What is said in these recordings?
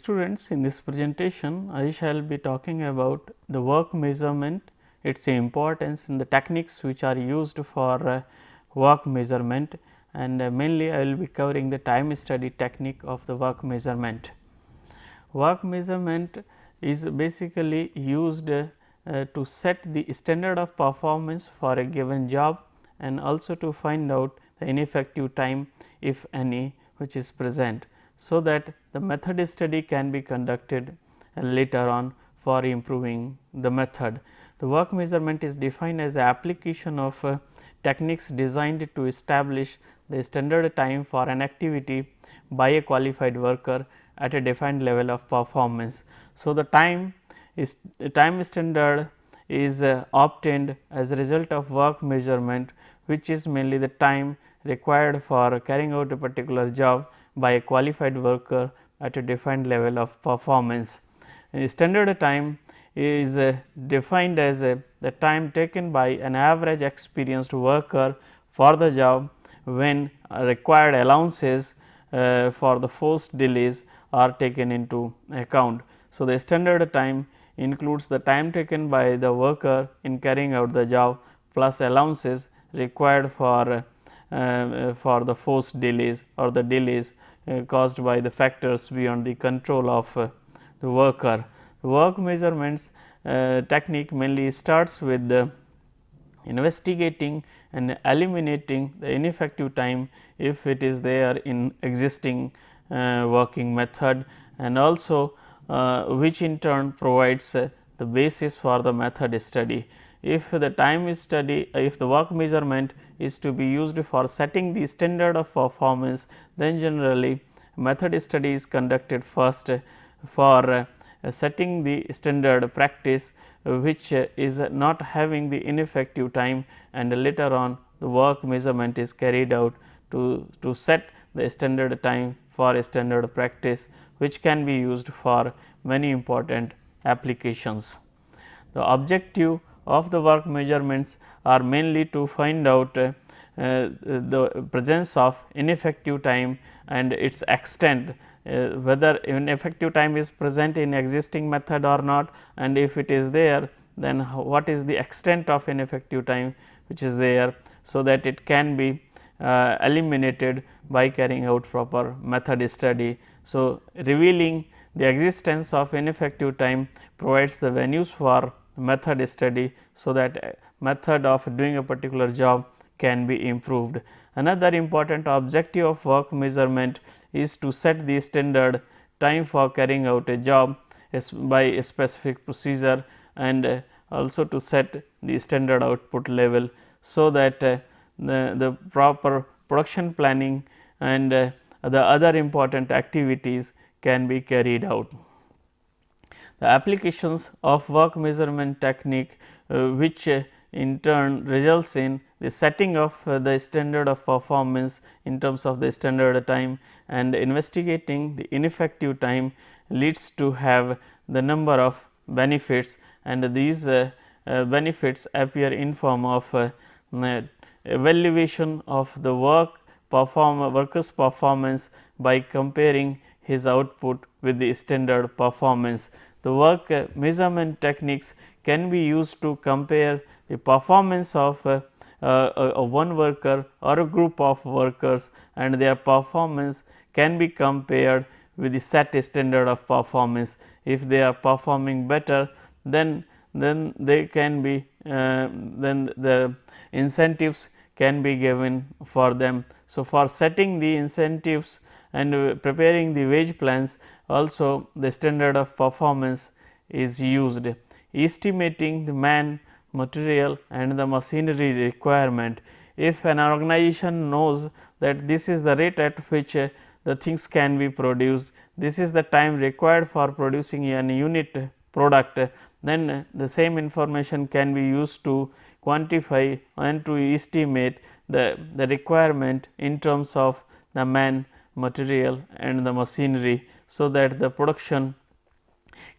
students, in this presentation I shall be talking about the work measurement, its importance and the techniques which are used for work measurement, and mainly I will be covering the time study technique of the work measurement. Work measurement is basically used to set the standard of performance for a given job and also to find out the ineffective time, if any, which is present, so that the method study can be conducted later on for improving the method. The work measurement is defined as the application of techniques designed to establish the standard time for an activity by a qualified worker at a defined level of performance. So, the time standard is obtained as a result of work measurement, which is mainly the time required for carrying out a particular job by a qualified worker at a defined level of performance. Standard time is defined as the time taken by an average experienced worker for the job when required allowances for the forced delays are taken into account. So, the standard time includes the time taken by the worker in carrying out the job plus allowances required for the forced delays or the delays caused by the factors beyond the control of the worker. The work measurements technique mainly starts with the investigating and eliminating the ineffective time if it is there in existing working method, and also which in turn provides the basis for the method study. If the time study, if the work measurement is to be used for setting the standard of performance, then generally method study is conducted first for setting the standard practice which is not having the ineffective time, and later on the work measurement is carried out to set the standard time for a standard practice, which can be used for many important applications. The objective of the work measurements are mainly to find out the presence of ineffective time and its extent, whether ineffective time is present in existing method or not, and if it is there, then what is the extent of ineffective time which is there, so that it can be eliminated by carrying out proper method study. So, revealing the existence of ineffective time provides the venues for method study, so that method of doing a particular job can be improved. Another important objective of work measurement is to set the standard time for carrying out a job by a specific procedure, and also to set the standard output level, so that the proper production planning and the other important activities can be carried out. The applications of work measurement technique which in turn results in the setting of the standard of performance in terms of the standard time and investigating the ineffective time leads to have the number of benefits, and these benefits appear in form of evaluation of the worker's performance by comparing his output with the standard performance. The work measurement techniques can be used to compare the performance of one worker or a group of workers, and their performance can be compared with the set standard of performance. If they are performing better, then they can be then the incentives can be given for them. So, for setting the incentives and preparing the wage plans, also the standard of performance is used. Estimating the man, material and the machinery requirement. If an organization knows that this is the rate at which the things can be produced, this is the time required for producing an unit product, then the same information can be used to quantify and to estimate the requirement in terms of the man, material and the machinery, so that the production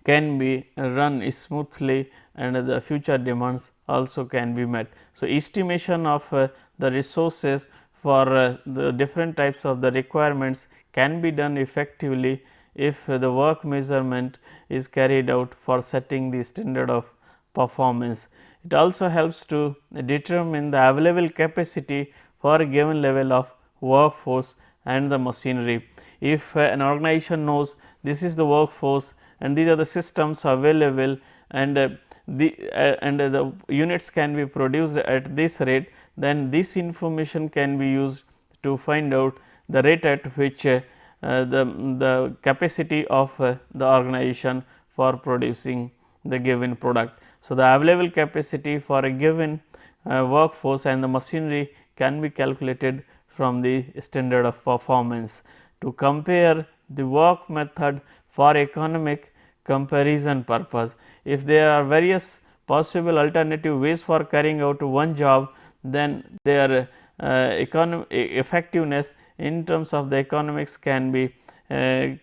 can be run smoothly and the future demands also can be met. So, estimation of the resources for the different types of the requirements can be done effectively if the work measurement is carried out for setting the standard of performance. It also helps to determine the available capacity for a given level of workforce and the machinery. If an organization knows this is the workforce and these are the systems available, and the units can be produced at this rate, then this information can be used to find out the rate at which the capacity of the organization for producing the given product. So, the available capacity for a given workforce and the machinery can be calculated from the standard of performance. To compare the work method for economic comparison purpose, if there are various possible alternative ways for carrying out one job, then their effectiveness in terms of the economics can be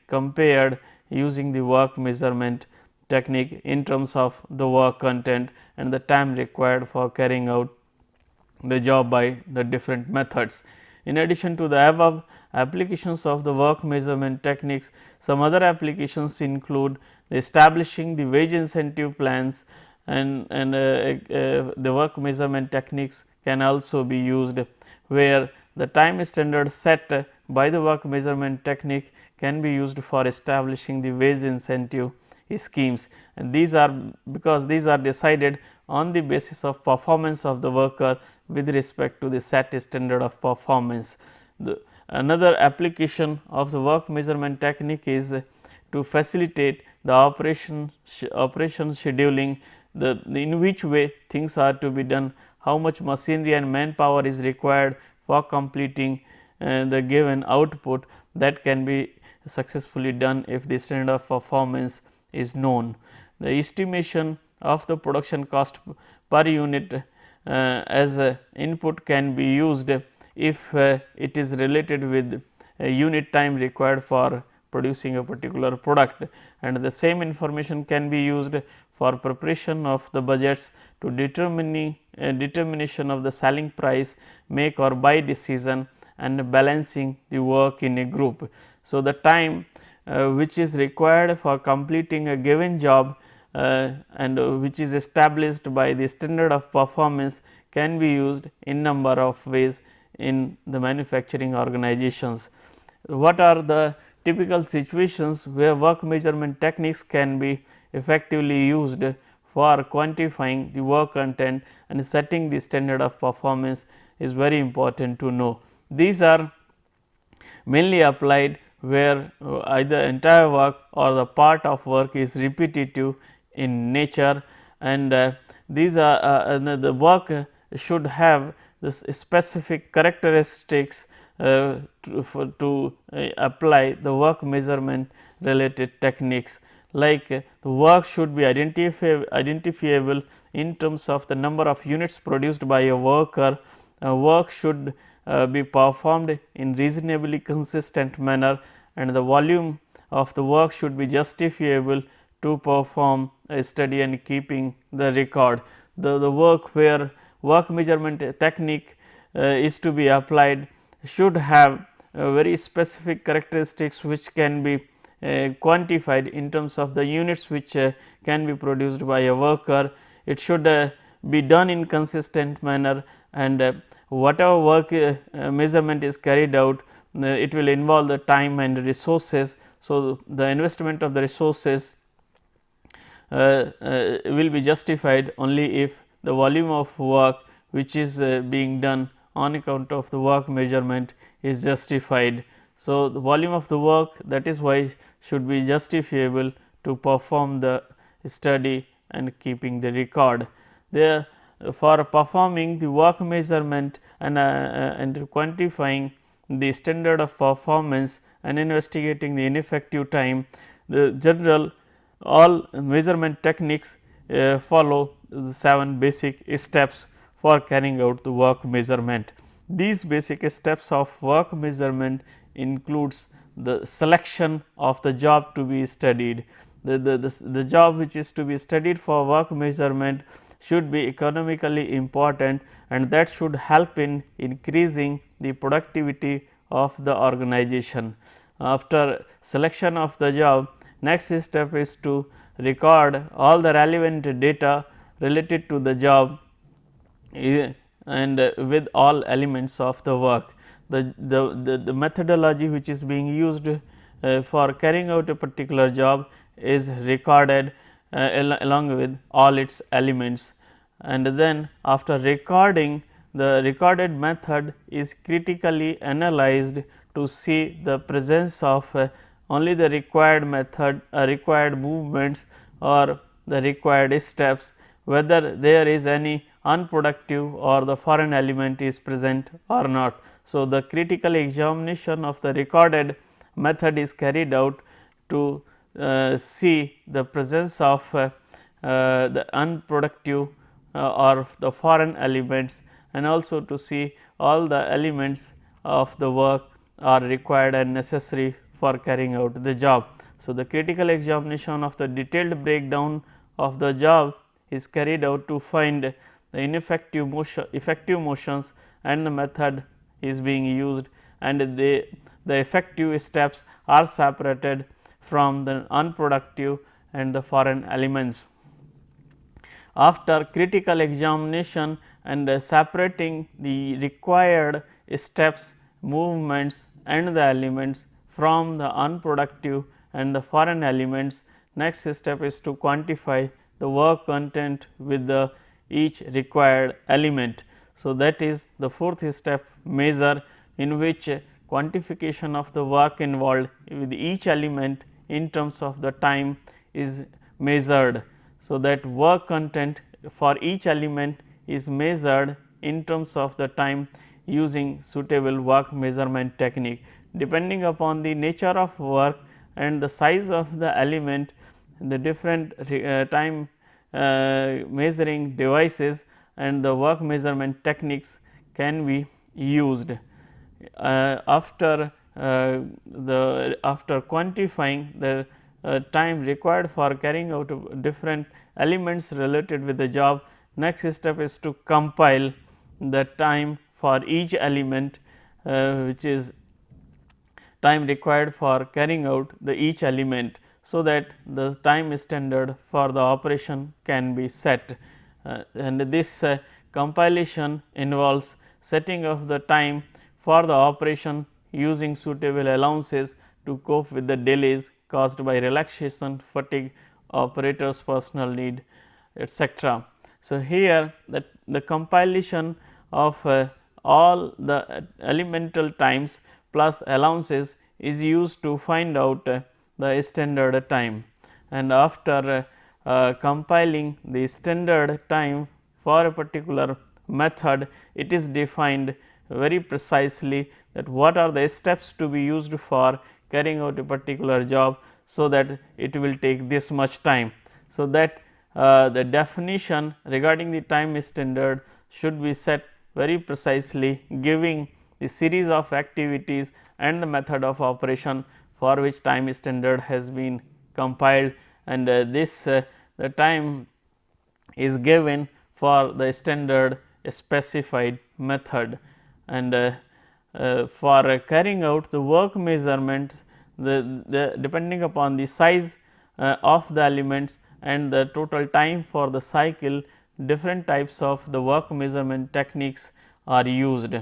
compared using the work measurement technique in terms of the work content and the time required for carrying out the job by the different methods. In addition to the above applications of the work measurement techniques, some other applications include establishing the wage incentive plans, and the work measurement techniques can also be used, where the time standard set by the work measurement technique can be used for establishing the wage incentive schemes, and these are because these are decided on the basis of performance of the worker with respect to the set standard of performance. Another application of the work measurement technique is to facilitate the operation scheduling, in which way things are to be done, how much machinery and manpower is required for completing the given output, that can be successfully done if the standard of performance is known. The estimation of the production cost per unit as a input can be used if it is related with a unit time required for producing a particular product, and the same information can be used for preparation of the budgets to determination of the selling price, make or buy decision, and balancing the work in a group. So, the time which is required for completing a given job and which is established by the standard of performance can be used in number of ways in the manufacturing organizations. What are the typical situations where work measurement techniques can be effectively used for quantifying the work content and setting the standard of performance is very important to know. These are mainly applied where either entire work or the part of work is repetitive in nature, and these are the work should have this specific characteristics to apply the work measurement related techniques, like the work should be identifiable in terms of the number of units produced by a worker. Work should be performed in reasonably consistent manner, and the volume of the work should be justifiable to perform a study and keeping the record. The work where work measurement technique is to be applied should have very specific characteristics which can be quantified in terms of the units which can be produced by a worker. It should be done in consistent manner, and whatever work measurement is carried out, it will involve the time and resources. So, the investment of the resources will be justified only if the volume of work which is being done on account of the work measurement is justified. So, the volume of the work, that is why should be justifiable to perform the study and keeping the record. There for performing the work measurement and quantifying the standard of performance and investigating the ineffective time, the general all measurement techniques follow the 7 basic steps for carrying out the work measurement. These basic steps of work measurement includes the selection of the job to be studied. The job which is to be studied for work measurement should be economically important, and that should help in increasing the productivity of the organization. after selection of the job, next step is to record all the relevant data related to the job and with all elements of the work. The methodology which is being used for carrying out a particular job is recorded along with all its elements, and then after recording, the recorded method is critically analyzed to see the presence of only the required method required movements or the required steps, whether there is any unproductive or the foreign element is present or not. So, the critical examination of the recorded method is carried out to see the presence of the unproductive or the foreign elements, and also to see all the elements of the work are required and necessary for carrying out the job. So, the critical examination of the detailed breakdown of the job is carried out to find the ineffective motion, effective motions, and the method is being used, and the effective steps are separated from the unproductive and the foreign elements. After critical examination and separating the required steps, movements, and the elements from the unproductive and the foreign elements, next step is to quantify the work content with the each required element. So, that is the fourth step, measure, in which quantification of the work involved with each element in terms of the time is measured. So, that work content for each element is measured in terms of the time using suitable work measurement technique. Depending upon the nature of work and the size of the element, the different time measuring devices and the work measurement techniques can be used. After quantifying the time required for carrying out different elements related with the job, next step is to compile the time for each element, which is time required for carrying out the each element, so that the time standard for the operation can be set. And this compilation involves setting of the time for the operation using suitable allowances to cope with the delays caused by relaxation, fatigue, operators personal need, etc. So, here the compilation of all the elemental times plus allowances is used to find out the standard time, and after compiling the standard time for a particular method, it is defined very precisely that what are the steps to be used for carrying out a particular job, so that it will take this much time. So, that the definition regarding the time standard should be set very precisely, giving the series of activities and the method of operation for which time standard has been compiled, and this the time is given for the standard specified method. And for carrying out the work measurement, depending upon the size of the elements and the total time for the cycle, different types of the work measurement techniques are used.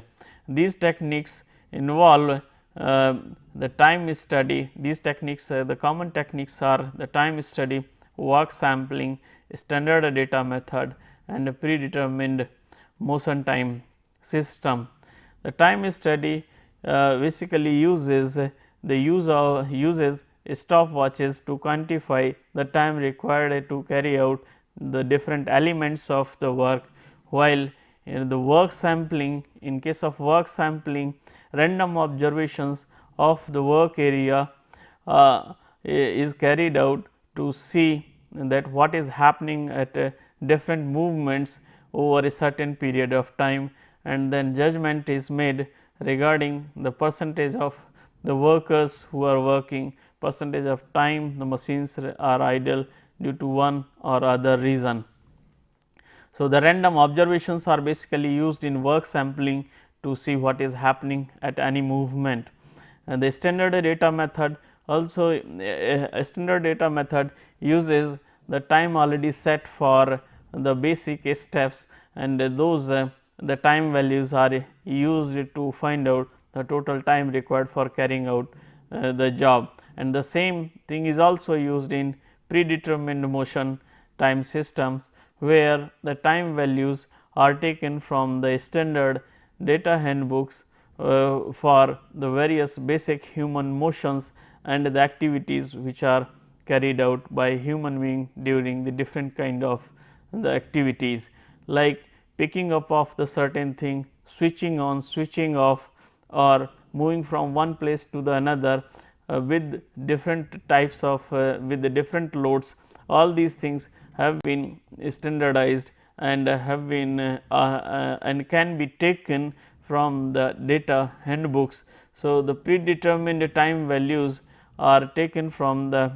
These techniques involve the time study. These techniques, the common techniques are the time study, work sampling, standard data method, and a predetermined motion time system. The time study basically uses stopwatches to quantify the time required to carry out the different elements of the work, while in the work sampling, in case of work sampling, random observations of the work area is carried out to see that what is happening at different movements over a certain period of time, and then judgment is made regarding the percentage of the workers who are working, percentage of time the machines are idle due to one or other reason. So, the random observations are basically used in work sampling to see what is happening at any movement. the standard data method also a standard data method uses the time already set for the basic steps, and those the time values are used to find out the total time required for carrying out the job. And the same thing is also used in predetermined motion time systems, where the time values are taken from the standard data handbooks for the various basic human motions and the activities which are carried out by human being during the different kind of the activities, like picking up of the certain thing, switching on, switching off, or moving from one place to the another with different types of with the different loads. All these things have been standardized and have been and can be taken from the data handbooks. So, the predetermined time values are taken from the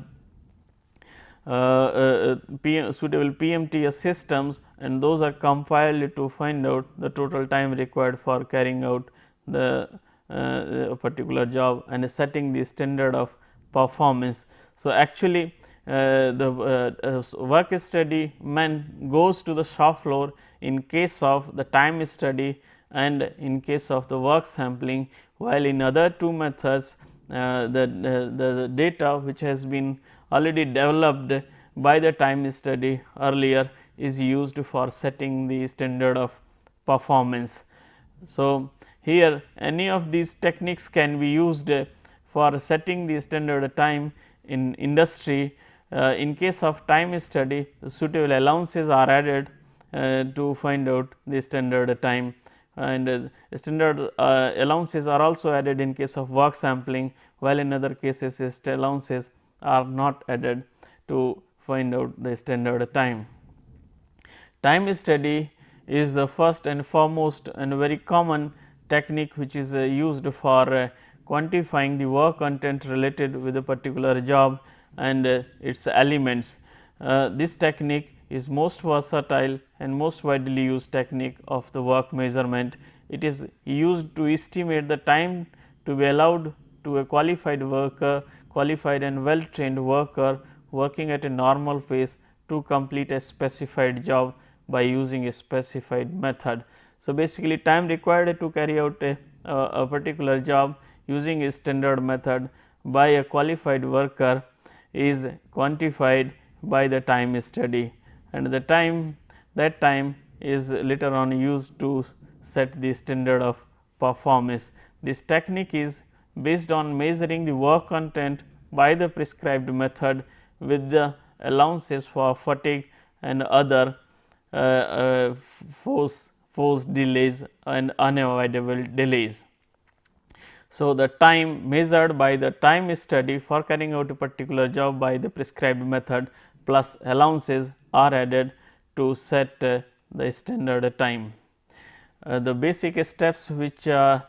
suitable PMTS systems, and those are compiled to find out the total time required for carrying out the particular job and setting the standard of performance. So, actually the work study man goes to the shop floor in case of the time study and in case of the work sampling, while in other two methods the data which has been already developed by the time study earlier is used for setting the standard of performance. So, here any of these techniques can be used for setting the standard time in industry. In case of time study, suitable allowances are added to find out the standard time, and standard allowances are also added in case of work sampling, while in other cases allowances are not added to find out the standard time. Time study is the first and foremost and very common technique which is used for quantifying the work content related with a particular job and its elements. This technique is most versatile and most widely used technique of the work measurement. It is used to estimate the time to be allowed to a qualified worker, qualified and well trained worker working at a normal pace to complete a specified job by using a specified method. So, basically time required to carry out a particular job using a standard method by a qualified worker is quantified by the time study, and the time that time is later on used to set the standard of performance. This technique is based on measuring the work content by the prescribed method with the allowances for fatigue and other forced delays and unavoidable delays. So, the time measured by the time study for carrying out a particular job by the prescribed method plus allowances are added to set the standard time. The basic steps which are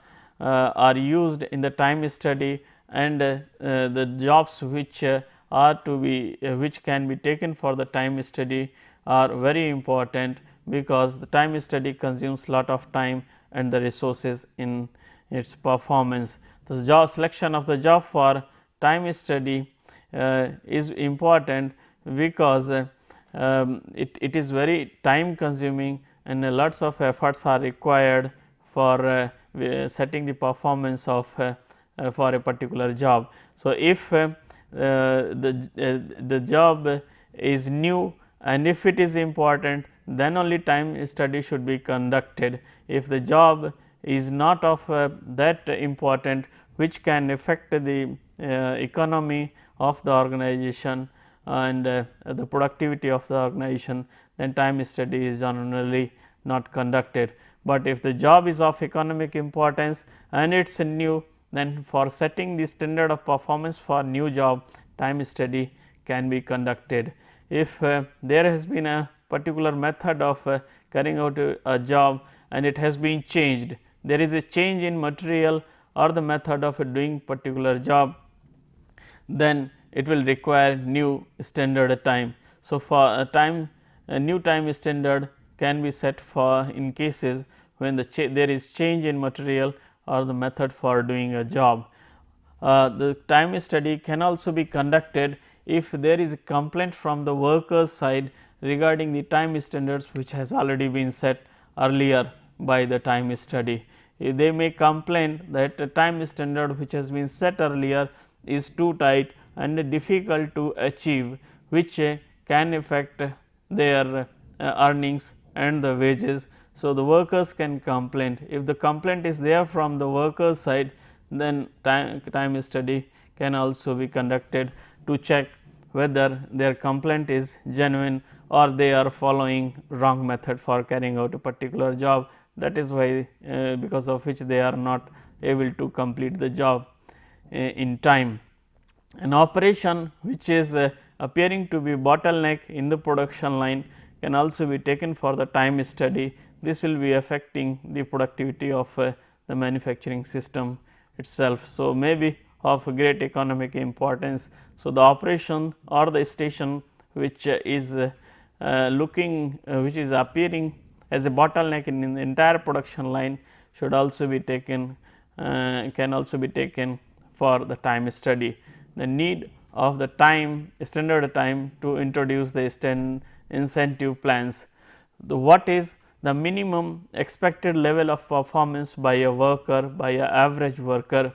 used in the time study and the jobs which are to be which can be taken for the time study are very important, because the time study consumes lot of time and the resources in its performance. The job selection of the job for time study is important, because it is very time consuming and lots of efforts are required for setting the performance of for a particular job. So, if the job is new and if it is important, then only time study should be conducted. If the job is not of that important, which can affect the economy of the organization and the productivity of the organization, then time study is generally not conducted. But if the job is of economic importance and it is new, then for setting the standard of performance for new job, time study can be conducted. If there has been a particular method of carrying out a job and it has been changed, there is a change in material or the method of doing particular job, then it will require new standard time. So, for a new time standard can be set for in cases when there is change in material or the method for doing a job. the time study can also be conducted if there is a complaint from the workers side regarding the time standards which has already been set earlier by the time study. They may complain that the time standard which has been set earlier is too tight and difficult to achieve, which can affect their earnings and the wages. So, the workers can complain. If the complaint is there from the workers side, then time study can also be conducted to check whether their complaint is genuine or they are following wrong method for carrying out a particular job. That is why because of which they are not able to complete the job in time. An operation which is appearing to be bottleneck in the production line can also be taken for the time study. This will be affecting the productivity of the manufacturing system itself. So, may be of great economic importance. So, the operation or the station which is which is appearing as a bottleneck in the entire production line should also be taken can also be taken for the time study. The need of the time standard time to introduce the incentive plans. What is the minimum expected level of performance by a worker, by a average worker,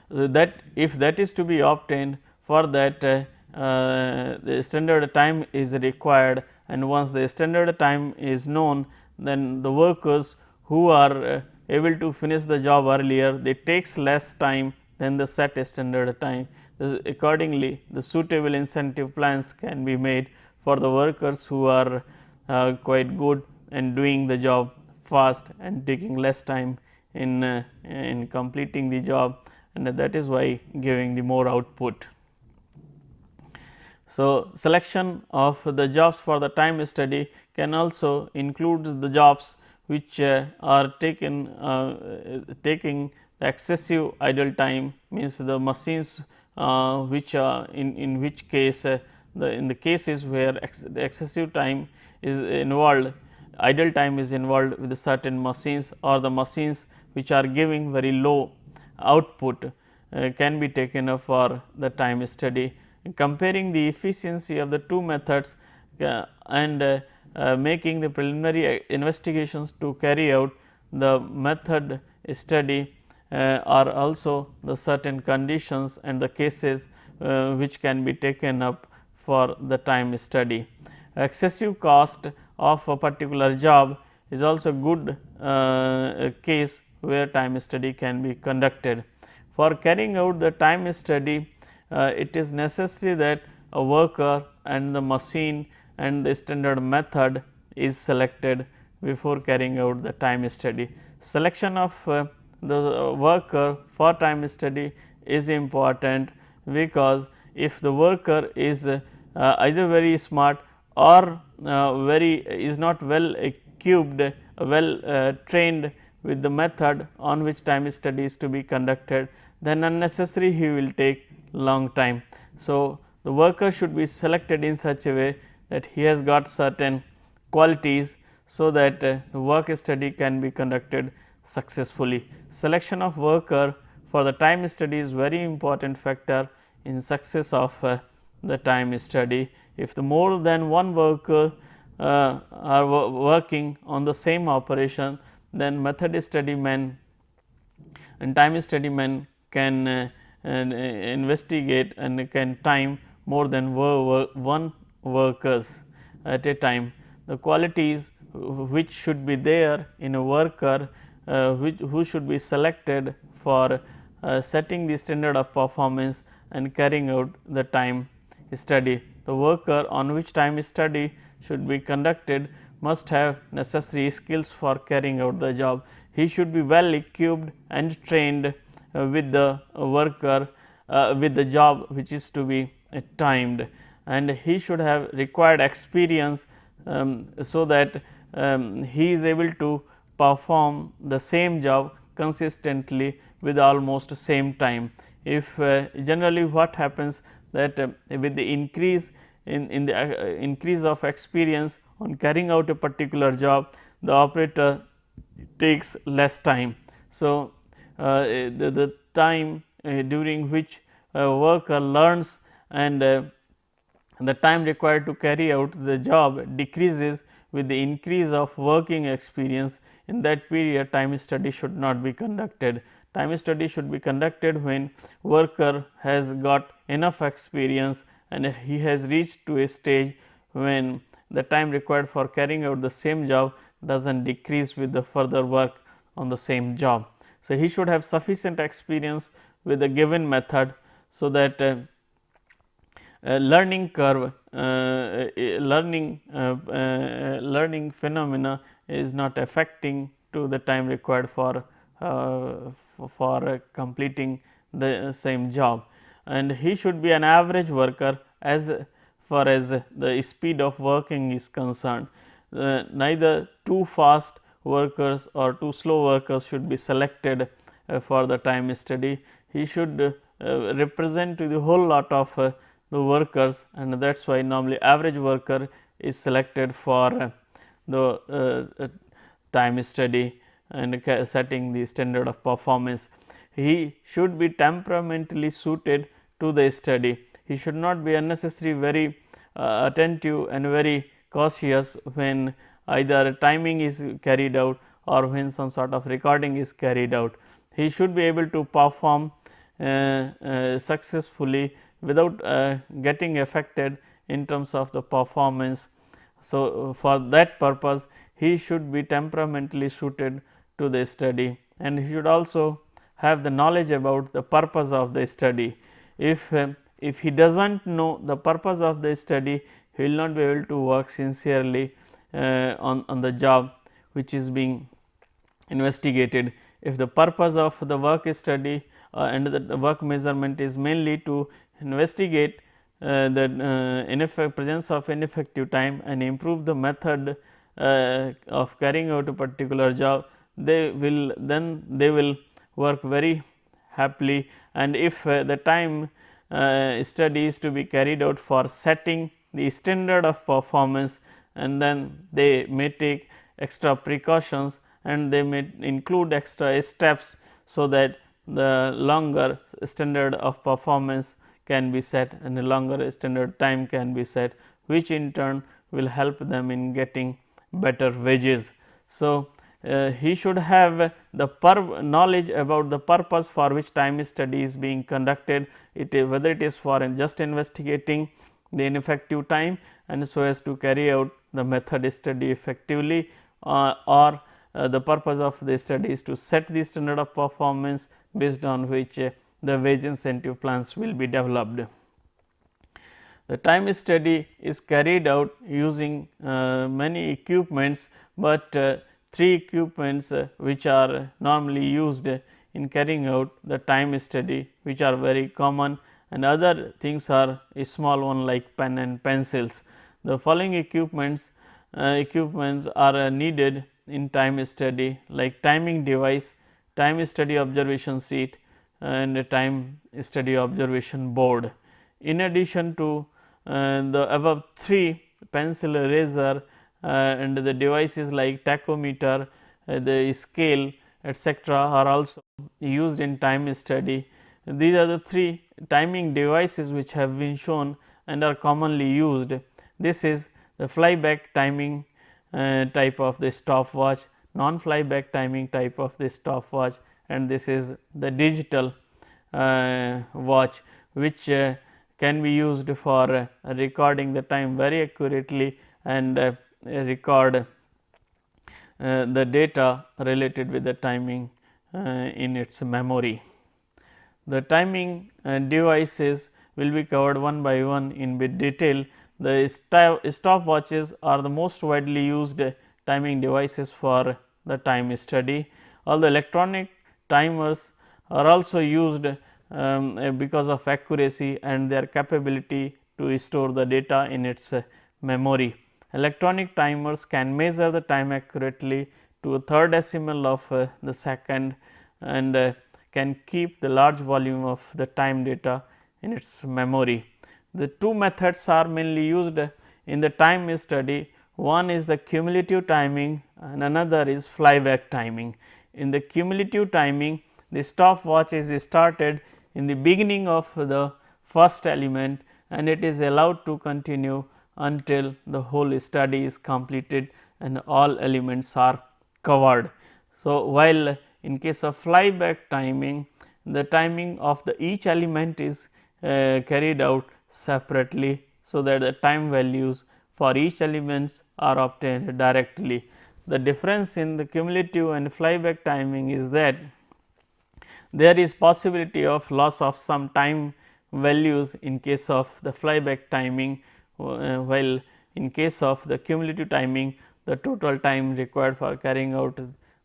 that if that is to be obtained, for that the standard time is required, and once the standard time is known, then the workers who are able to finish the job earlier, they takes less time than the set standard time. Accordingly, the suitable incentive plans can be made for the workers who are quite good and doing the job fast and taking less time in completing the job, and that is why giving the more output. So, selection of the jobs for the time study can also include the jobs which are taking the excessive idle time, means the machines which in which case in the cases where the excessive time is involved, idle time is involved with certain machines, or the machines which are giving very low output can be taken up for the time study. Comparing the efficiency of the two methods and making the preliminary investigations to carry out the method study are also the certain conditions and the cases which can be taken up for the time study. Excessive cost of a particular job is also good case where time study can be conducted. For carrying out the time study, it is necessary that a worker and the machine and the standard method is selected before carrying out the time study. Selection of the worker for time study is important, because if the worker is either very smart or is not well equipped, well trained with the method on which time study is to be conducted, then unnecessary he will take long time. So, the worker should be selected in such a way that he has got certain qualities, so that the work study can be conducted successfully. Selection of worker for the time study is very important factor in success of the time study. If the more than one worker are working on the same operation, then method study man and time study man can investigate and can time more than one workers at a time. The qualities which should be there in a worker who should be selected for setting the standard of performance and carrying out the time study. The worker on which time study should be conducted must have necessary skills for carrying out the job. He should be well equipped and trained with the worker with the job which is to be timed, and he should have required experience so that he is able to perform the same job consistently with almost same time. If generally what happens that with the increase in the increase of experience on carrying out a particular job, the operator takes less time. So, the time during which a worker learns and the time required to carry out the job decreases with the increase of working experience. In that period, time study should not be conducted. Time study should be conducted when worker has got enough experience and he has reached to a stage when the time required for carrying out the same job does not decrease with the further work on the same job. So, he should have sufficient experience with the given method, so that learning curve, learning phenomena is not affecting to the time required for completing the same job. And he should be an average worker as far as the speed of working is concerned. Neither too fast workers or too slow workers should be selected for the time study. He should represent to the whole lot of the workers, and that is why normally average worker is selected for the time study and setting the standard of performance. He should be temperamentally suited to the study. He should not be unnecessarily very attentive and very cautious when either timing is carried out or when some sort of recording is carried out. He should be able to perform successfully without getting affected in terms of the performance. So, for that purpose he should be temperamentally suited to the study, and he should also have the knowledge about the purpose of the study. If he does not know the purpose of the study, he will not be able to work sincerely on the job which is being investigated. If the purpose of the work study and the work measurement is mainly to investigate the presence of ineffective time and improve the method of carrying out a particular job, they will work very happily. And if the time study is to be carried out for setting the standard of performance, and then they may take extra precautions and they may include extra steps, so that the longer standard of performance can be set and a longer standard time can be set, which in turn will help them in getting better wages. So, he should have the knowledge about the purpose for which time study is being conducted, whether it is for just investigating the ineffective time and so as to carry out the method study effectively, or the purpose of the study is to set the standard of performance based on which the wage incentive plans will be developed. The time study is carried out using many equipments, but three equipments which are normally used in carrying out the time study, which are very common, and other things are a small one like pen and pencils. The following equipments are needed in time study, like timing device, time study observation sheet, and a time study observation board. In addition to the above three, pencil, eraser, and the devices like tachometer, the scale, etc., are also used in time study. These are the three timing devices which have been shown and are commonly used. This is the flyback timing type of the stopwatch, non-flyback timing type of the stopwatch, and this is the digital watch, which can be used for recording the time very accurately and record the data related with the timing in its memory. The timing devices will be covered one by one in bit detail. The stopwatches are the most widely used timing devices for the time study. All the electronic timers are also used because of accuracy and their capability to store the data in its memory. Electronic timers can measure the time accurately to a third decimal of the second, and can keep the large volume of the time data in its memory. The two methods are mainly used in the time study. One is the cumulative timing and another is flyback timing. In the cumulative timing, the stopwatch is started in the beginning of the first element, and it is allowed to continue until the whole study is completed and all elements are covered. So, while in case of flyback timing, the timing of the each element is carried out separately. So, that the time values for each elements are obtained directly. The difference in the cumulative and flyback timing is that there is possibility of loss of some time values in case of the flyback timing, while in case of the cumulative timing the total time required for carrying out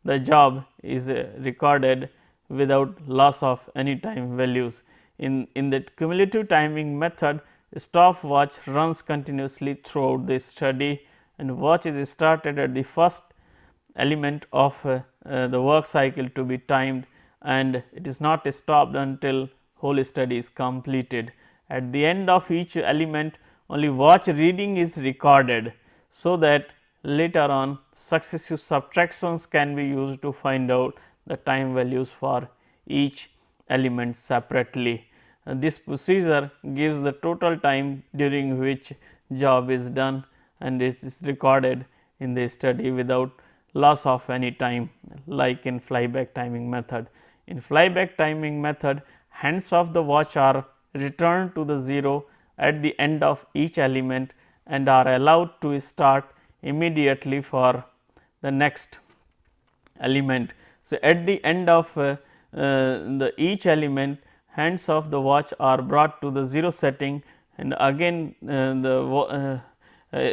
the job is recorded without loss of any time values. In the cumulative timing method, stopwatch runs continuously throughout the study, and watch is started at the first element of the work cycle to be timed, and it is not stopped until whole study is completed. At the end of each element only watch reading is recorded, so that later on successive subtractions can be used to find out the time values for each element separately. This procedure gives the total time during which job is done and is recorded in the study without loss of any time, like in flyback timing method. In flyback timing method, hands of the watch are returned to the 0 at the end of each element and are allowed to start immediately for the next element. So, at the end of the each element, hands of the watch are brought to the 0 setting, and again the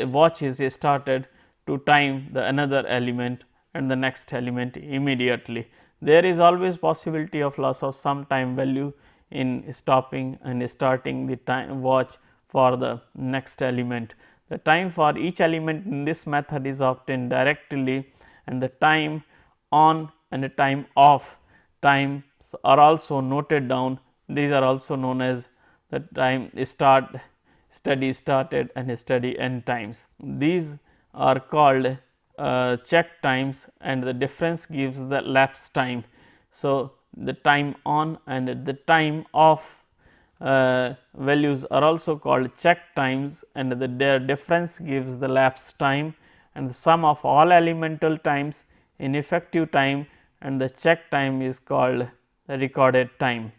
watch is started to time the another element and the next element immediately. There is always possibility of loss of some time value in stopping and starting the time watch for the next element. The time for each element in this method is obtained directly, and the time on and the time off times are also noted down. These are also known as the time study started and study end times. These are called check times, and the difference gives the lapse time. So, the time on and the time off values are also called check times, and their difference gives the lapse time, and the sum of all elemental times in effective time and the check time is called the recorded time.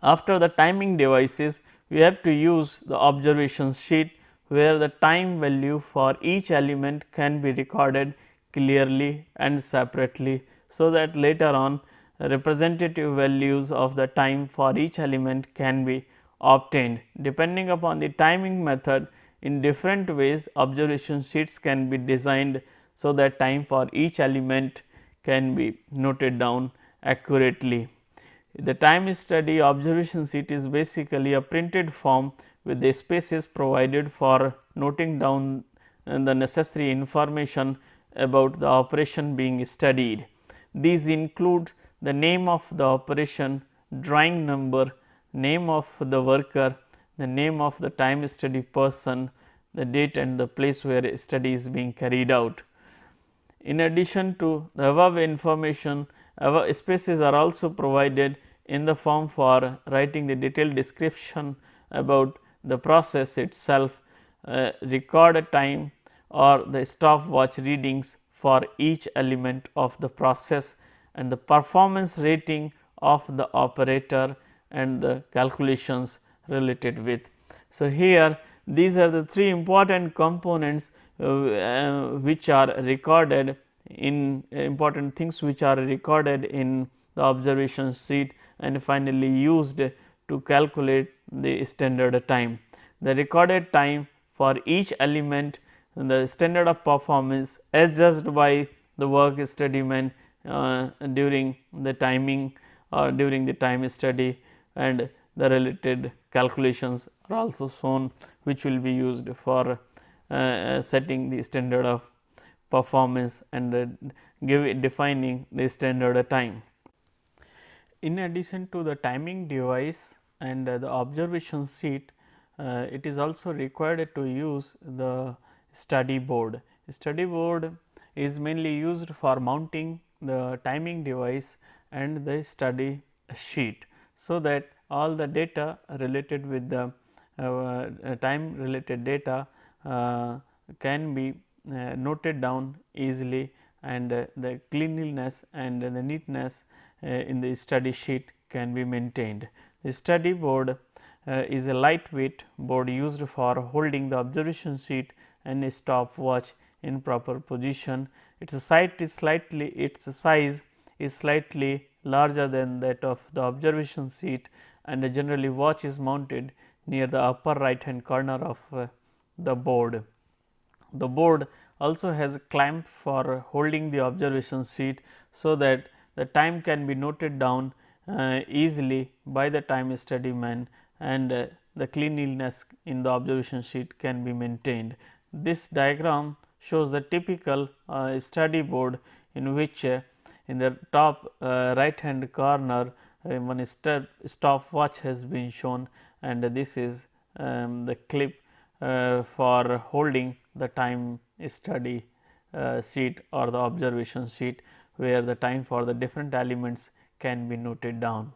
After the timing devices, we have to use the observation sheet, where the time value for each element can be recorded clearly and separately, so that later on representative values of the time for each element can be obtained. Depending upon the timing method, in different ways observation sheets can be designed, so that time for each element can be noted down accurately. The time study observation sheet is basically a printed form with the spaces provided for noting down the necessary information about the operation being studied. These include the name of the operation, drawing number, name of the worker, the name of the time study person, the date and the place where study is being carried out. In addition to the above information, spaces are also provided in the form for writing the detailed description about the process itself, record time or the stopwatch readings for each element of the process, and the performance rating of the operator and the calculations related with. So, here these are the three important components which are recorded in important things which are recorded in the observation sheet and finally used to calculate the standard time. The recorded time for each element, the standard of performance as judged by the work study man during the timing or during the time study, and the related calculations are also shown, which will be used for setting the standard of performance and defining the standard time. In addition to the timing device and the observation sheet, it is also required to use the study board. Study board is mainly used for mounting the timing device and the study sheet. so that all the data related with the time related data can be noted down easily, and the cleanliness and the neatness in the study sheet can be maintained. The study board is a lightweight board used for holding the observation sheet and a stopwatch in proper position. Its size is slightly larger than that of the observation sheet, and generally watch is mounted near the upper right hand corner of the board. The board also has a clamp for holding the observation sheet, so that the time can be noted down easily by the time study man, and the cleanliness in the observation sheet can be maintained. This diagram shows the typical study board, in which in the top right hand corner one stopwatch has been shown, and this is the clip for holding the time study sheet or the observation sheet, where the time for the different elements can be noted down.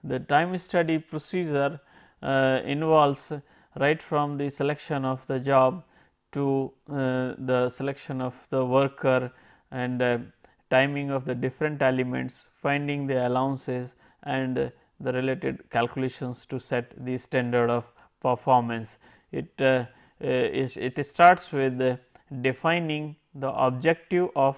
The time study procedure involves right from the selection of the job to the selection of the worker, and timing of the different elements, finding the allowances, and the related calculations to set the standard of performance. It starts with defining the objective of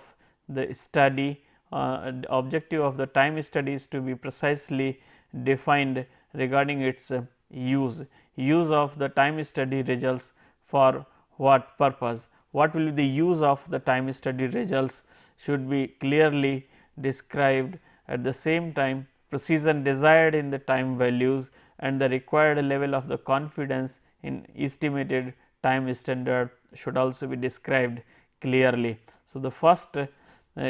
the study. Objective of the time study is to be precisely defined regarding its use of the time study results for what purpose. What will be the use of the time study results should be clearly described. At the same time, precision desired in the time values and the required level of the confidence in estimated time standard should also be described clearly. So, the first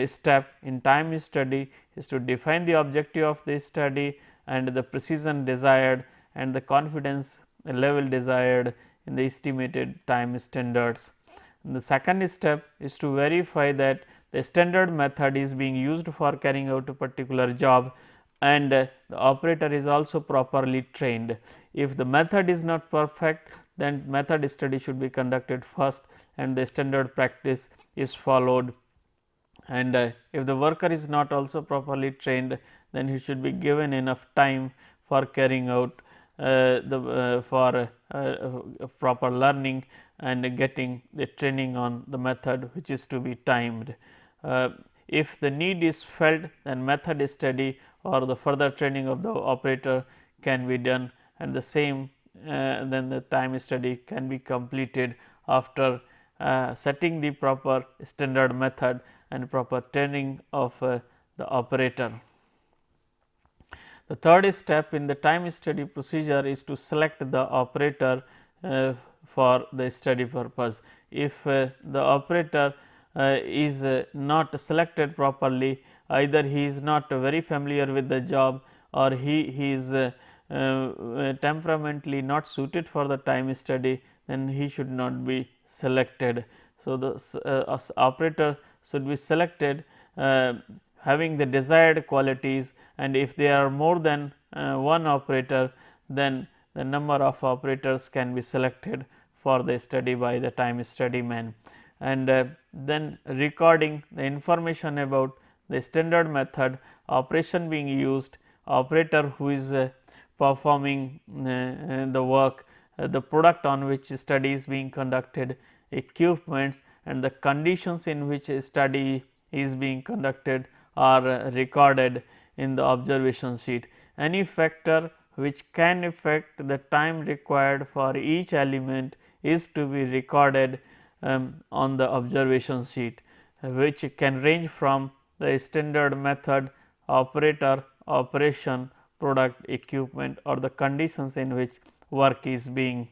step in time study is to define the objective of the study and the precision desired and the confidence level desired in the estimated time standards. And the second step is to verify that the standard method is being used for carrying out a particular job, and the operator is also properly trained. If the method is not perfect, then method study should be conducted first and the standard practice is followed. And if the worker is not also properly trained, then he should be given enough time for carrying out proper learning and getting the training on the method, which is to be timed. If the need is felt, then method study or the further training of the operator can be done, and the same then the time study can be completed after setting the proper standard method and proper training of the operator. The third step in the time study procedure is to select the operator for the study purpose. If the operator is not selected properly, either he is not very familiar with the job, or he is temperamentally not suited for the time study, then he should not be selected. So, the operator should be selected having the desired qualities, and if there are more than one operator, then the number of operators can be selected for the study by the time study man. And then recording the information about the standard method, operation being used, operator who is performing the work, the product on which study is being conducted, equipments, and the conditions in which study is being conducted are recorded in the observation sheet. Any factor which can affect the time required for each element is to be recorded on the observation sheet, which can range from the standard method, operator, operation, product, equipment, or the conditions in which work is being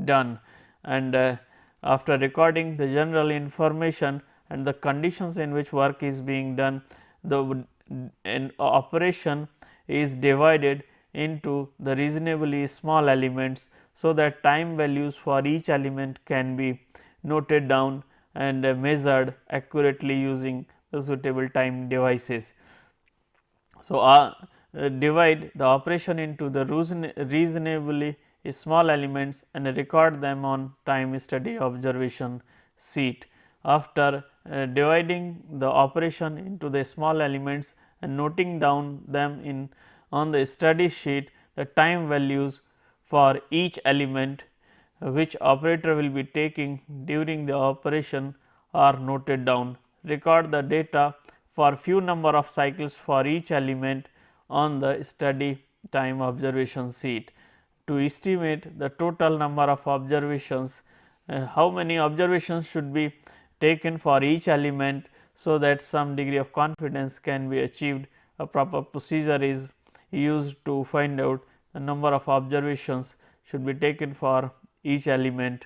done. And after recording the general information and the conditions in which work is being done, the operation is divided into the reasonably small elements, so that time values for each element can be noted down and measured accurately using the suitable time devices. So, divide the operation into the reasonably small elements and record them on time study observation sheet. After dividing the operation into the small elements and noting down them in on the study sheet, the time values for each element which operator will be taking during the operation are noted down. Record the data for few number of cycles for each element on the study time observation sheet. To estimate the total number of observations, how many observations should be taken for each element, so that some degree of confidence can be achieved. A proper procedure is used to find out the number of observations should be taken for each element,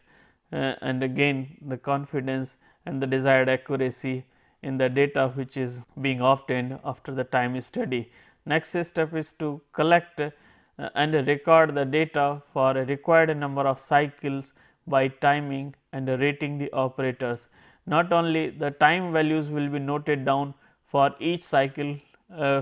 and again the confidence and the desired accuracy in the data which is being obtained after the time study. Next step is to collect and record the data for a required number of cycles by timing and rating the operators. Not only the time values will be noted down for each cycle,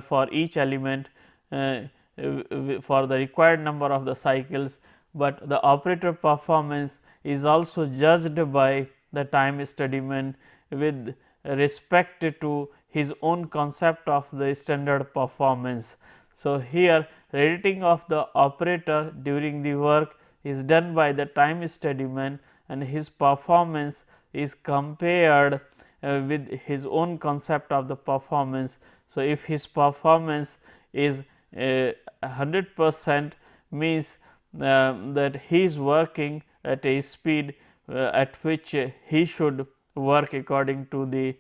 for each element, for the required number of the cycles, but the operator performance is also judged by the time study man with respect to his own concept of the standard performance. So, here rating of the operator during the work is done by the time study man, and his performance is compared with his own concept of the performance. So, if his performance is 100%, means that he is working at a speed at which he should work according to the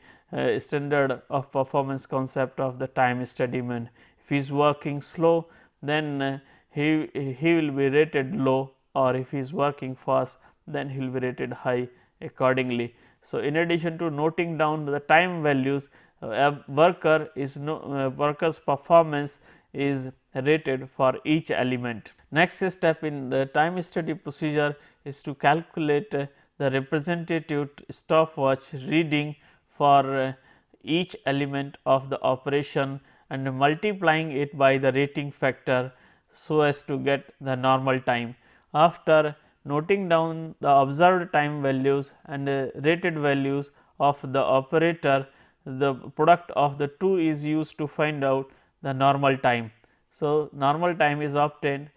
standard of performance concept of the time study man. If he is working slow, then he will be rated low, or if he is working fast, then he will be rated high accordingly. So, in addition to noting down the time values, a worker is worker's performance is rated for each element. Next step in the time study procedure is to calculate the representative stopwatch reading for each element of the operation and multiplying it by the rating factor, so as to get the normal time. After noting down the observed time values and rated values of the operator, the product of the two is used to find out the normal time. So, normal time is obtained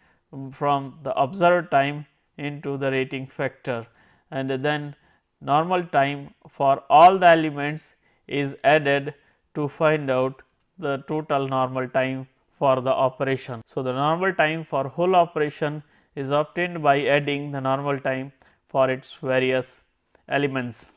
from the observed time into the rating factor, and then normal time for all the elements is added to find out the total normal time for the operation. So, the normal time for whole operation is obtained by adding the normal time for its various elements.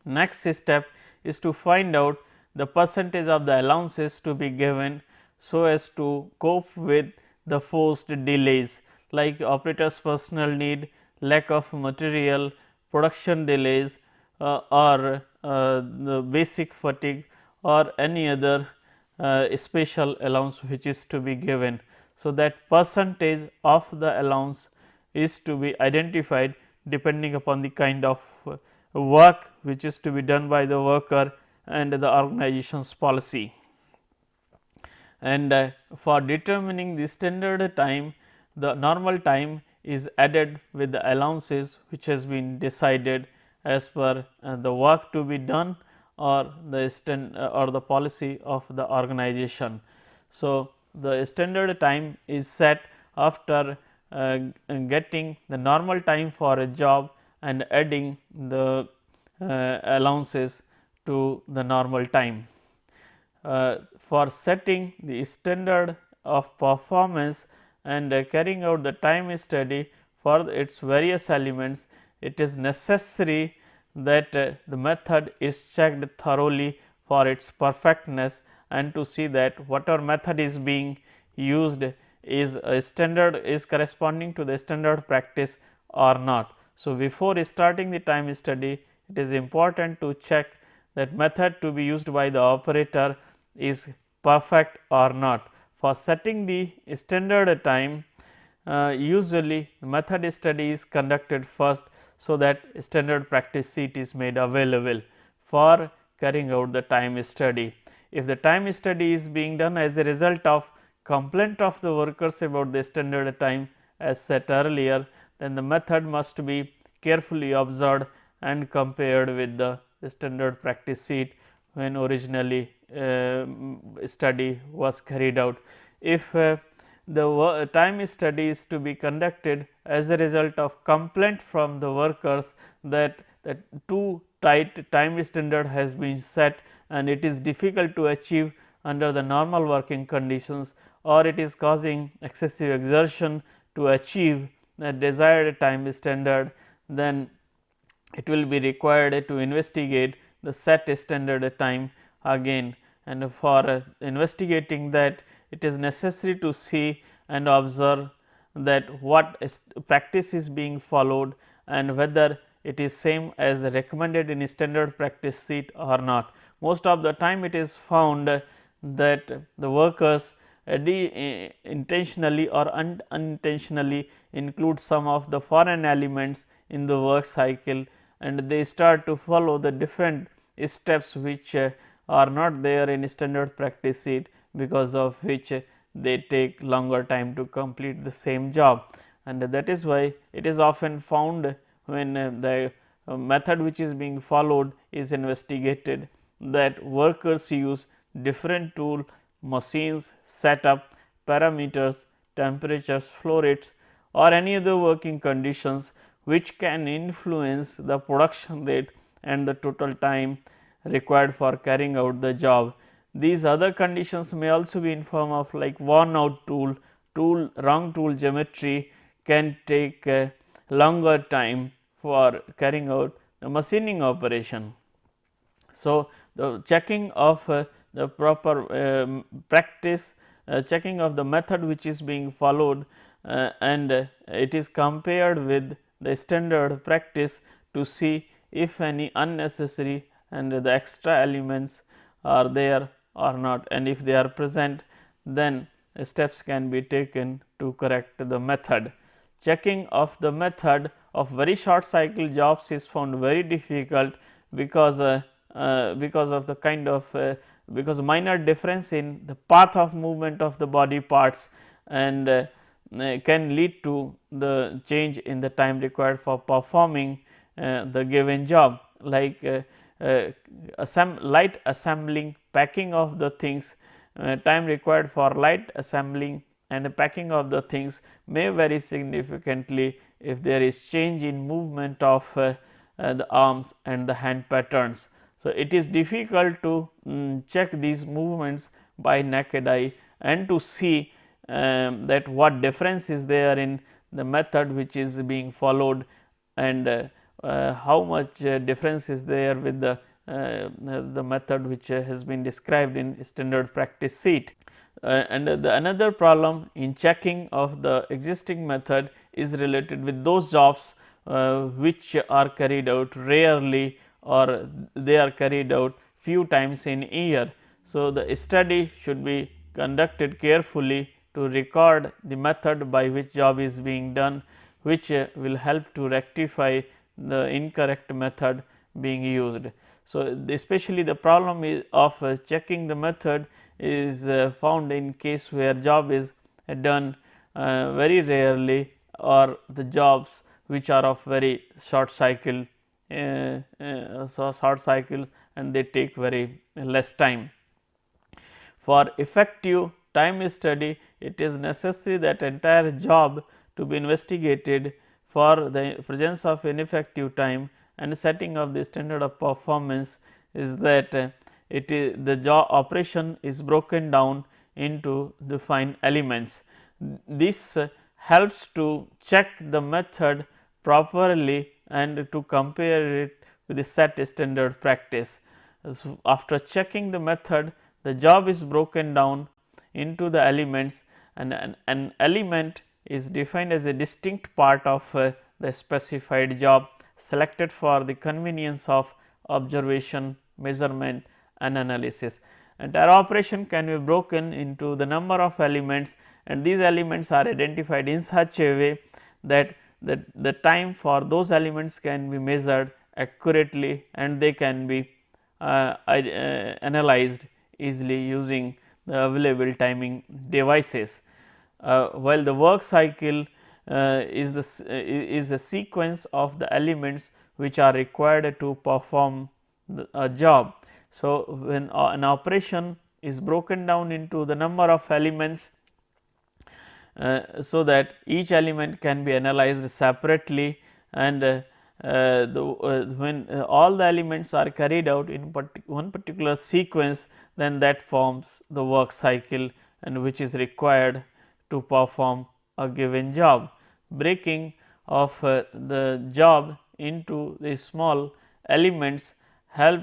Next step is to find out the percentage of the allowances to be given, so as to cope with the forced delays like operators personnel need, lack of material, production delays, or the basic fatigue, or any other special allowance which is to be given. So, that percentage of the allowance is to be identified depending upon the kind of work which is to be done by the worker and the organization's policy. And for determining the standard time, the normal time is added with the allowances which has been decided as per the work to be done, or the policy of the organization. So, the standard time is set after getting the normal time for a job and adding the allowances to the normal time. For setting the standard of performance and carrying out the time study for its various elements, it is necessary that the method is checked thoroughly for its perfectness, and to see that whatever method is being used is a standard, is corresponding to the standard practice or not. So, before starting the time study, it is important to check that method to be used by the operator is perfect or not. For setting the standard time, usually the method study is conducted first, so that standard practice sheet is made available for carrying out the time study. If the time study is being done as a result of complaint of the workers about the standard time as said earlier, then the method must be carefully observed and compared with the standard practice sheet when originally study was carried out. If the time study is to be conducted as a result of complaint from the workers that too tight time standard has been set and it is difficult to achieve under the normal working conditions, or it is causing excessive exertion to achieve the desired time standard, then it will be required to investigate the set standard time again, and for investigating that it is necessary to see and observe that what practice is being followed and whether it is same as recommended in standard practice sheet or not. Most of the time it is found that the workers intentionally or unintentionally include some of the foreign elements in the work cycle, and they start to follow the different steps which are not there in standard practice sheet, because of which they take longer time to complete the same job. And that is why it is often found when the method which is being followed is investigated that workers use different tool, machines, setup, parameters, temperatures, flow rates or any other working conditions which can influence the production rate and the total time required for carrying out the job. These other conditions may also be in form of like worn out tool, wrong tool geometry can take longer time for carrying out the machining operation. So, the checking of the proper practice, checking of the method which is being followed and it is compared with the standard practice to see if any unnecessary and the extra elements are there or not, and if they are present then steps can be taken to correct the method. Checking of the method of very short cycle jobs is found very difficult because of the kind of because minor difference in the path of movement of the body parts and can lead to the change in the time required for performing the given job, like light assembling, packing of the things, time required for light assembling and packing of the things may vary significantly if there is change in movement of the arms and the hand patterns. So, it is difficult to check these movements by naked eye and to see that what difference is there in the method which is being followed and how much difference is there with the method which has been described in standard practice sheet. And the another problem in checking of the existing method is related with those jobs which are carried out rarely or they are carried out few times in a year. So, the study should be conducted carefully to record the method by which job is being done, which will help to rectify the incorrect method being used. So, especially the problem is of checking the method is found in case where job is done very rarely or the jobs which are of very short cycle and they take very less time. For effective time study, it is necessary that entire job to be investigated for the presence of ineffective time, and setting of the standard of performance is that it is the job operation is broken down into the fine elements. This helps to check the method properly and to compare it with the set standard practice. So, after checking the method, the job is broken down into the elements, and an element is defined as a distinct part of the specified job selected for the convenience of observation, measurement and analysis. Entire operation can be broken into the number of elements, and these elements are identified in such a way that the time for those elements can be measured accurately and they can be analyzed easily using the available timing devices. While the work cycle is a sequence of the elements which are required to perform a job. So, when an operation is broken down into the number of elements, so that each element can be analyzed separately, and when all the elements are carried out in one particular sequence, then that forms the work cycle, and which is required to perform a given job. Breaking of the job into the small elements help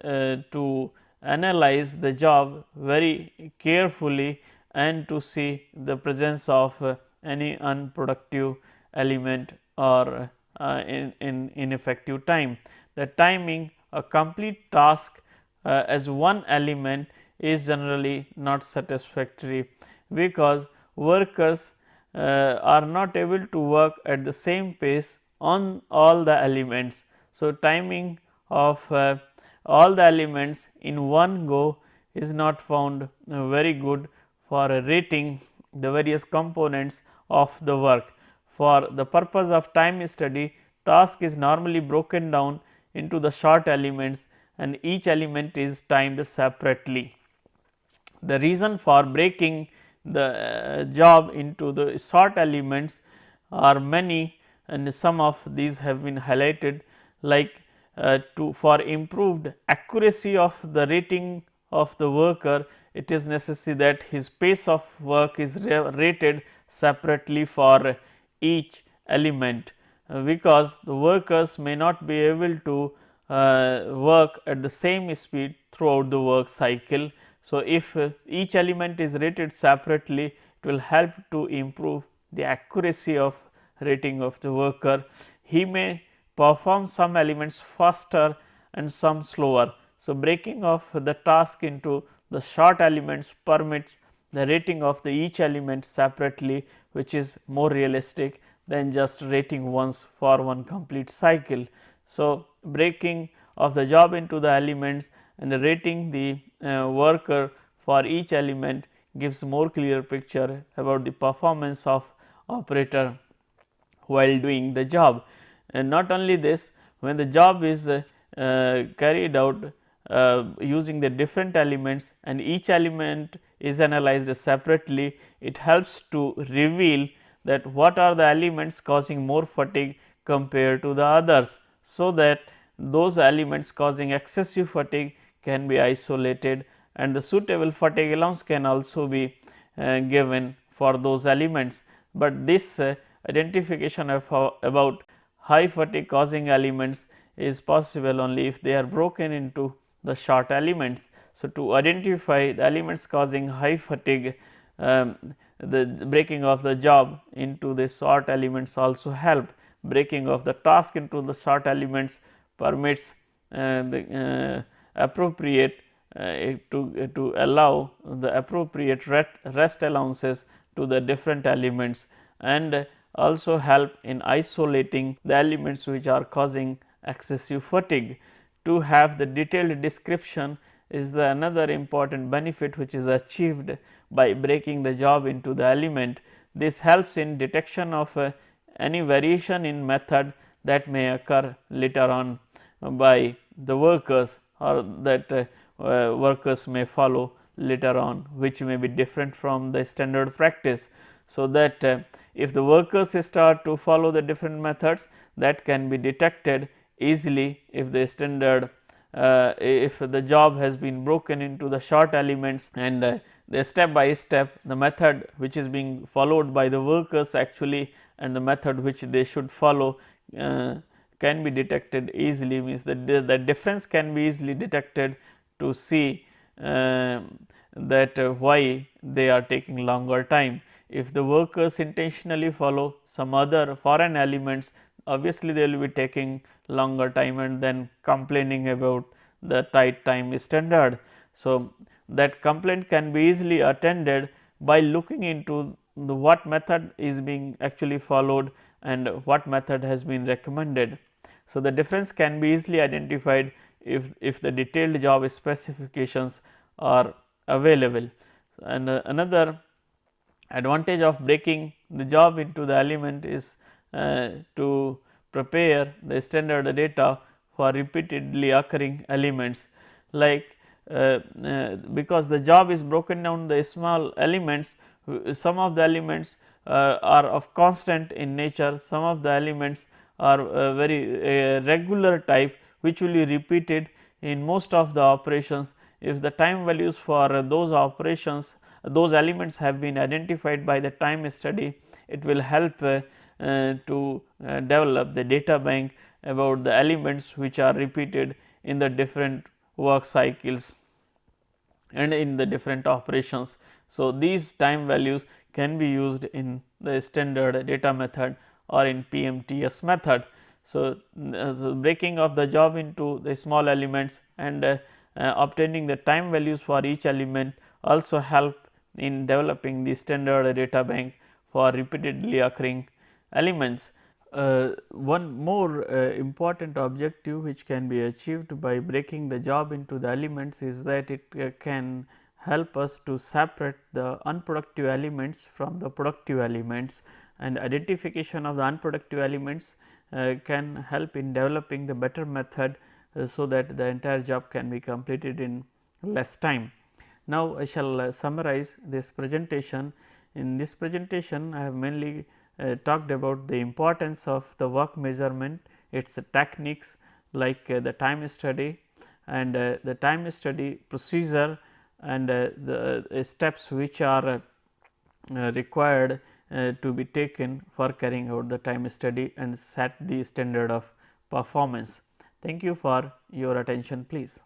to analyze the job very carefully and to see the presence of any unproductive element or ineffective time. The timing a complete task as one element is generally not satisfactory, because workers are not able to work at the same pace on all the elements. So, timing of all the elements in one go is not found very good for rating the various components of the work. For the purpose of time study, task is normally broken down into the short elements, and each element is timed separately. The reason for breaking the job into the short elements are many, and some of these have been highlighted, like for improved accuracy of the rating of the worker, it is necessary that his pace of work is rated separately for each element, because the workers may not be able to work at the same speed throughout the work cycle. So, if each element is rated separately, it will help to improve the accuracy of rating of the worker. He may perform some elements faster and some slower. So, breaking of the task into the short elements permits the rating of the each element separately, which is more realistic than just rating once for one complete cycle. So, breaking of the job into the elements and rating the worker for each element gives more clear picture about the performance of operator while doing the job. And not only this, when the job is carried out using the different elements and each element is analyzed separately, it helps to reveal that what are the elements causing more fatigue compared to the others, so that those elements causing excessive fatigue can be isolated, and the suitable fatigue allowance can also be given for those elements. But this identification of about high fatigue causing elements is possible only if they are broken into the short elements. So, to identify the elements causing high fatigue, the breaking of the job into the short elements also help. Breaking of the task into the short elements permits the appropriate to allow the appropriate rest allowances to the different elements, and also help in isolating the elements which are causing excessive fatigue. To have the detailed description is the another important benefit which is achieved by breaking the job into the element. This helps in detection of any variation in method that may occur later on by the workers, or that workers may follow later on, which may be different from the standard practice. So, that if the workers start to follow the different methods, that can be detected easily if the standard if the job has been broken into the short elements, and the step by step the method which is being followed by the workers actually and the method which they should follow can be detected easily, means that the difference can be easily detected to see that why they are taking longer time. If the workers intentionally follow some other foreign elements, obviously they will be taking longer time and then complaining about the tight time standard. So, that complaint can be easily attended by looking into what method is being actually followed and what method has been recommended. So, the difference can be easily identified if the detailed job specifications are available. And another advantage of breaking the job into the element is to prepare the standard data for repeatedly occurring elements, like because the job is broken down the small elements, some of the elements are of constant in nature, some of the elements are very regular type, which will be repeated in most of the operations. If the time values for those operations, those elements have been identified by the time study, it will help to develop the data bank about the elements which are repeated in the different work cycles and in the different operations. So, these time values can be used in the standard data method or in PMTS method. So, the breaking of the job into the small elements and obtaining the time values for each element also help in developing the standard data bank for repeatedly occurring elements. One more important objective which can be achieved by breaking the job into the elements is that it can help us to separate the unproductive elements from the productive elements, and identification of the unproductive elements can help in developing the better method so that the entire job can be completed in less time. Now, I shall summarize this presentation. In this presentation, I have mainly talked about the importance of the work measurement, its techniques like the time study and the time study procedure and the steps which are required to be taken for carrying out the time study and set the standard of performance. Thank you for your attention, please.